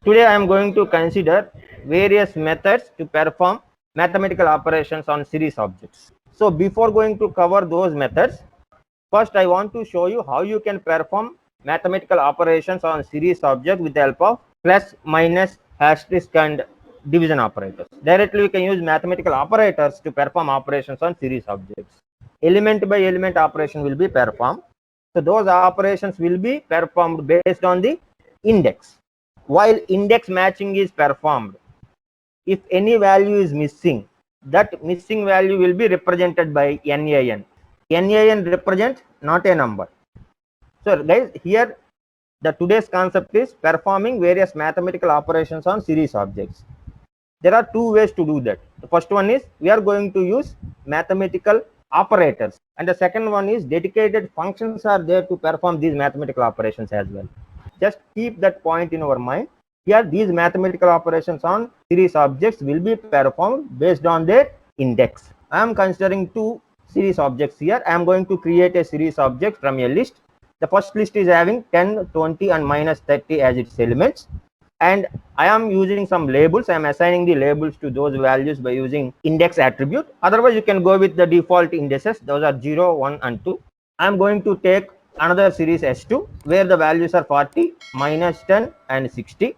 Today I am going to consider various methods to perform mathematical operations on series objects. So before going to cover those methods, first I want to show you how you can perform mathematical operations on series object with the help of plus, minus, asterisk and division operators. Directly we can use mathematical operators to perform operations on series objects. Element by element operation will be performed. So those operations will be performed based on the index. While index matching is performed, if any value is missing, that missing value will be represented by NaN. NaN represents not a number. So guys, here the today's concept is performing various mathematical operations on series objects. There are two ways to do that. The first one is we are going to use mathematical operators, and the second one is dedicated functions are there to perform these mathematical operations as well. Just keep that point in our mind. Here these mathematical operations on series objects will be performed based on their index. I am considering two series objects here. I am going to create a series object from a list. The first list is having 10, 20 and minus 30 as its elements, and I am using some labels. I am assigning the labels to those values by using index attribute. Otherwise you can go with the default indices. Those are 0, 1 and 2. I am going to take another series S2 where the values are 40, minus 10 and 60,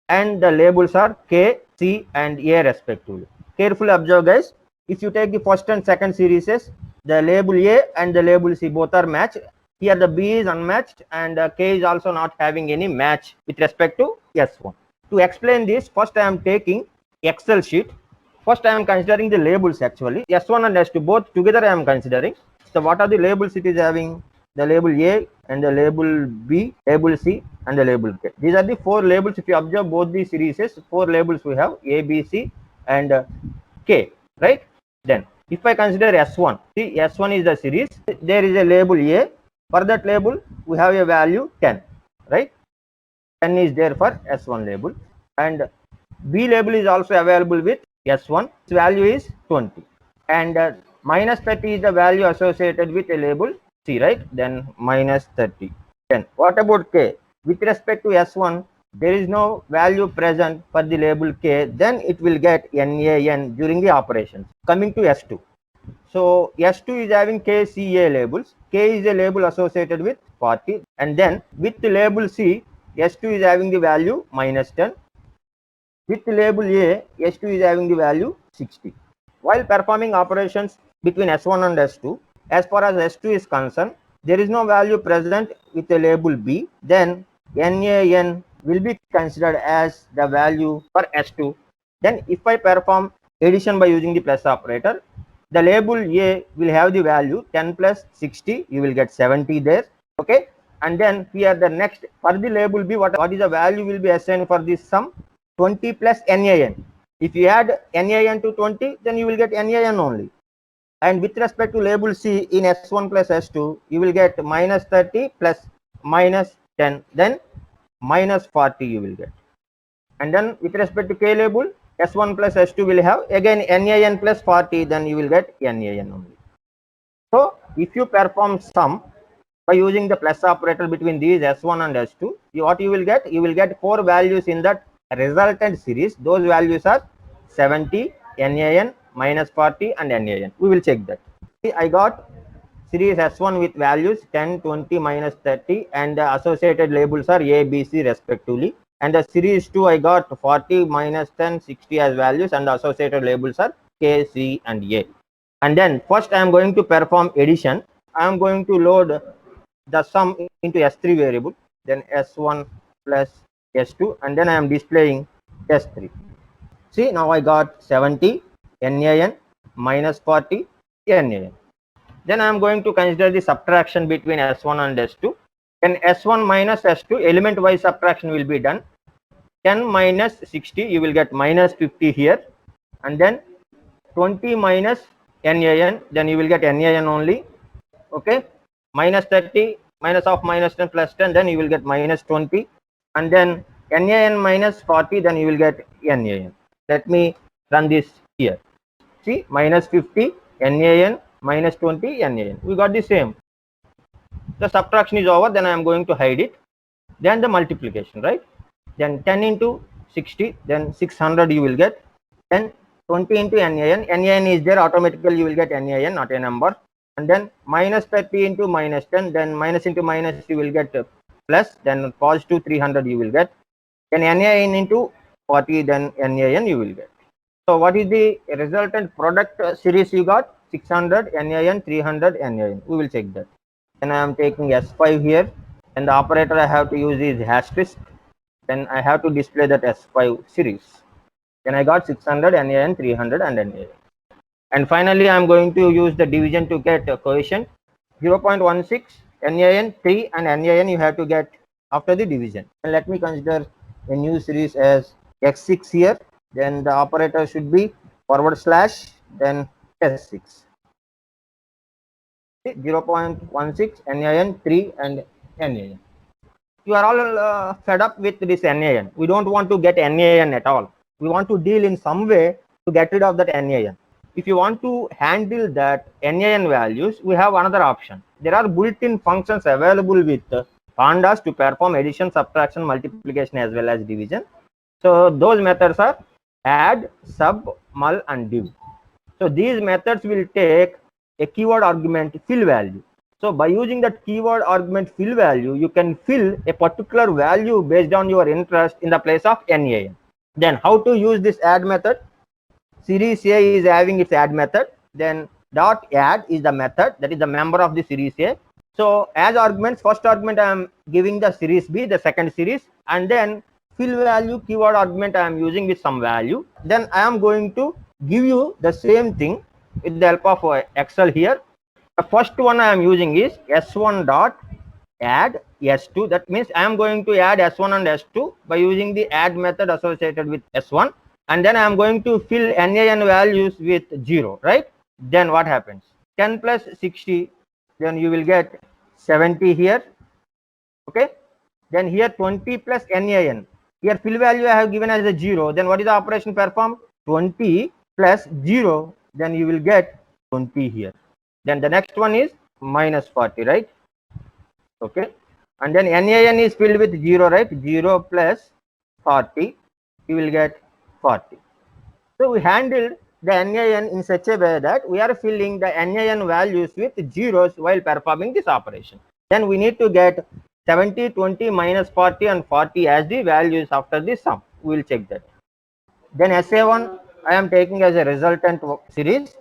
and the labels are K, C and A respectively. Carefully observe guys, if you take the first and second series, the label A and the label C both are matched. Here the B is unmatched and K is also not having any match with respect to S1. To explain this, first I am taking Excel sheet. First I am considering the labels actually. S1 and S2 both together I am considering. So what are the labels it is having? The label A and the label B, label C and the label K. These are the four labels. If you observe both these series, four labels we have A, B, C and K, right? Then if I consider S1, see S1 is the series. There is a label A. For that label we have a value 10, right? 10 is there for S1 label, and B label is also available with S1. Its value is 20, and minus 30 is the value associated with a label C, right? Then minus 30. Then what about K? With respect to S1, there is no value present for the label K, then it will get NaN during the operations. Coming to S2. So S2 is having KCA labels. K is a label associated with 40, and then with the label C, S2 is having the value minus 10. With the label A, S2 is having the value 60. While performing operations between S1 and S2, as far as S2 is concerned, there is no value present with the label B, then NaN will be considered as the value for S2. Then if I perform addition by using the plus operator, the label A will have the value 10 plus 60, you will get 70 there, okay? And then here the next, for the label B, what is the value will be assigned for this sum? 20 plus NaN. If you add NaN to 20, then you will get NaN only. And with respect to label C in S1 plus S2, you will get minus 30 plus minus 10, then minus 40 you will get. And then with respect to K label, S1 plus S2 will have again NaN plus 40, then you will get NaN only. So if you perform sum by using the plus operator between these S1 and S2, what you will get? You will get four values in that resultant series. Those values are 70, NaN, minus 40 and NaN. We will check that. See, I got series S1 with values 10, 20, minus 30, and the associated labels are A, B, C respectively. And the series 2 I got 40, minus 10, 60 as values, and the associated labels are K, C and A. And then first I am going to perform addition. I am going to load the sum into S3 variable, then S1 plus S2, and then I am displaying S3. See, now I got 70 NaN, minus 40 NaN. Then I am going to consider the subtraction between S1 and S2. Then S1 minus S2, element wise subtraction will be done. 10 minus 60, you will get minus 50 here, and then 20 minus NaN, then you will get NaN only, okay? Minus 30, minus of minus 10 plus 10, then you will get minus 20, and then NaN minus 40, then you will get NaN. Let me run this here. See, minus 50 NaN, minus 20 NaN. We got the same. The subtraction is over, then I am going to hide it. Then the multiplication, right? then 10 into 60, then 600 you will get, then 20 into NaN, NaN is there, automatically you will get NaN, not a number, and then minus 30 into minus 10, then minus into minus you will get plus, then positive 300 you will get, then NaN into 40, then NaN you will get. So what is the resultant product series you got? 600 NaN, 300 NaN. We will check that. And I am taking S5 here, and the operator I have to use is asterisk. Then I have to display that S5 series. Then I got 600 NaN, 300 and NaN. And finally, I am going to use the division to get a coefficient 0.16 NaN, 3 and NaN you have to get after the division. And let me consider a new series as X6 here. Then the operator should be / then S6. 0.16 NaN, 3 and NaN. You are all fed up with this NaN. We don't want to get NaN at all. We want to deal in some way to get rid of that NaN. If you want to handle that NaN values, we have another option. There are built-in functions available with pandas to perform addition, subtraction, multiplication as well as division. So those methods are add, sub, mul and div. So these methods will take a keyword argument fill value. So by using that keyword argument fill value, you can fill a particular value based on your interest in the place of NaN. Then how to use this add method? Series A is having its add method. Then dot add is the method, that is the member of the series A. So as arguments, first argument I am giving the series B, the second series, and then fill value keyword argument I am using with some value. Then I am going to give you the same thing with the help of Excel here. The first one I am using is S1 dot add S2. That means I am going to add S1 and S2 by using the add method associated with S1, and then I am going to fill NaN values with 0, right? Then what happens? 10 plus 60, then you will get 70 here. Okay. Then here 20 plus NaN. Here fill value I have given as a 0. Then what is the operation performed? 20 plus 0. Then you will get 20 here. Then the next one is minus 40, right? Okay. And then NaN is filled with 0, right? 0 plus 40, you will get 40. So we handled the NaN in such a way that we are filling the NaN values with zeros while performing this operation. Then we need to get 70, 20, minus 40 and 40 as the values after the sum. We will check that. Then SA1 I am taking as a resultant series.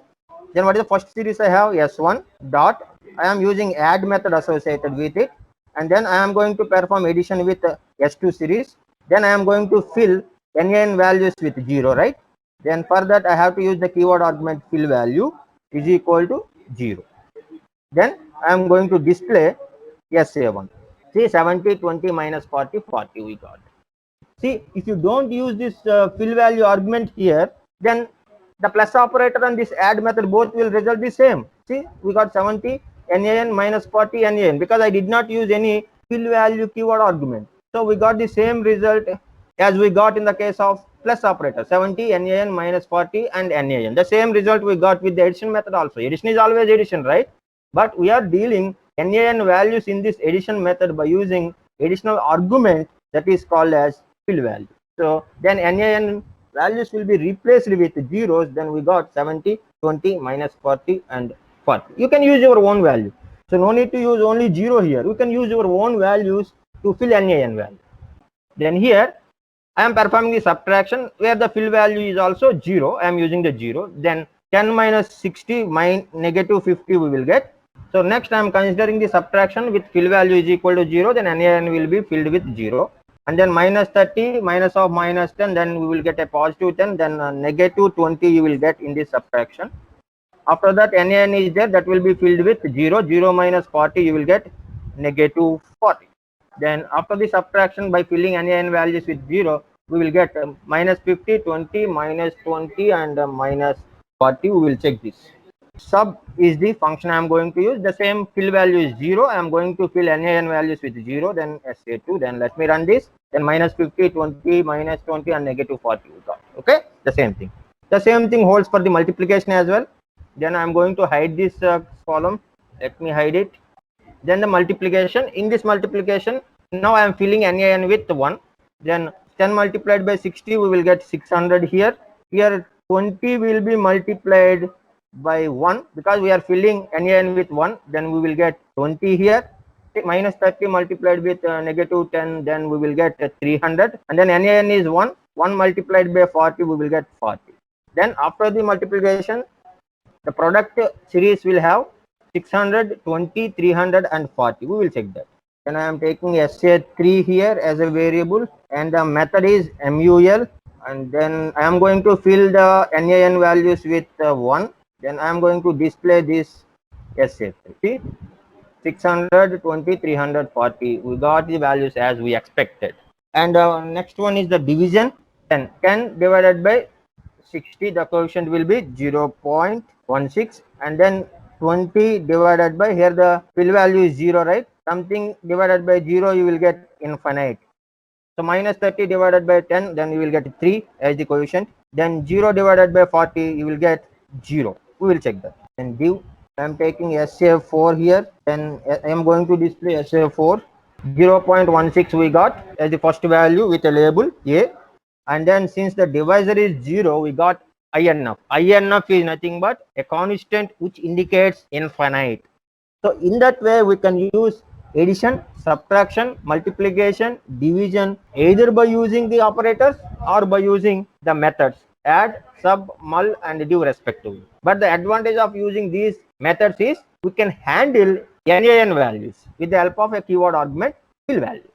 Then what is the first series I have? S1 dot, I am using add method associated with it, and then I am going to perform addition with S2 series. Then I am going to fill NaN values with 0, right? Then for that I have to use the keyword argument fill value is equal to 0. Then I am going to display SA1. See, 70, 20, minus 40, 40 we got. See, if you don't use this fill value argument here, then the plus operator and this add method both will result the same. See, we got 70 NaN minus 40 NaN because I did not use any fill value keyword argument. So we got the same result as we got in the case of plus operator, 70 NaN minus 40 and NaN. The same result we got with the addition method also. Addition is always addition, right? But we are dealing NaN values in this addition method by using additional argument that is called as fill value. So then NaN values will be replaced with zeros. Then we got 70, 20, minus 40 and 40. You can use your own value. So no need to use only 0 here. You can use your own values to fill NaN value. Then here I am performing the subtraction where the fill value is also 0. I am using the 0. Then 10 minus 60 negative 50 we will get. So next I am considering the subtraction with fill value is equal to 0. Then NaN will be filled with 0. And then minus 30 minus of minus 10, then we will get a positive 10, then negative 20 you will get in this subtraction. After that NaN is there, that will be filled with 0. 0 minus 40 you will get negative 40. Then after the subtraction by filling NaN values with 0, we will get minus 50, 20, minus 20 and minus 40. We will check this. Sub is the function I am going to use. The same fill value is 0. I am going to fill NaN values with 0. Then SA2. Then let me run this. Then minus 50, 20, minus 20 and negative 40 we got. Okay. The same thing. The same thing holds for the multiplication as well. Then I am going to hide this column. Let me hide it. Then the multiplication. In this multiplication, now I am filling NaN with 1. Then 10 multiplied by 60, we will get 600 here. Here 20 will be multiplied by 1 because we are filling NaN with 1, then we will get 20 here. Minus 30 multiplied with negative 10, then we will get 300, and then NaN is 1 multiplied by 40, we will get 40. Then after the multiplication, the product series will have 600, 20, 300 and 40. We will check that. Then I am taking SA3 here as a variable, and the method is MUL, and then I am going to fill the NaN values with 1. Then I am going to display this SA3. See, 600, 20, 340. We got the values as we expected. And next one is the division. 10 divided by 60, the coefficient will be 0.16, and then 20 divided by, here the fill value is 0, right? Something divided by 0, you will get infinite. So minus 30 divided by 10, then you will get 3 as the coefficient. Then 0 divided by 40, you will get 0. We will check that. Then div, I am taking SA4 here. Then I am going to display SA4. 0.16 we got as the first value with a label A. And then since the divisor is 0, we got INF. INF is nothing but a constant which indicates infinite. So in that way, we can use addition, subtraction, multiplication, division, either by using the operators or by using the methods add, sub, mul and div respectively. But the advantage of using these methods is we can handle NaN values with the help of a keyword argument fill value.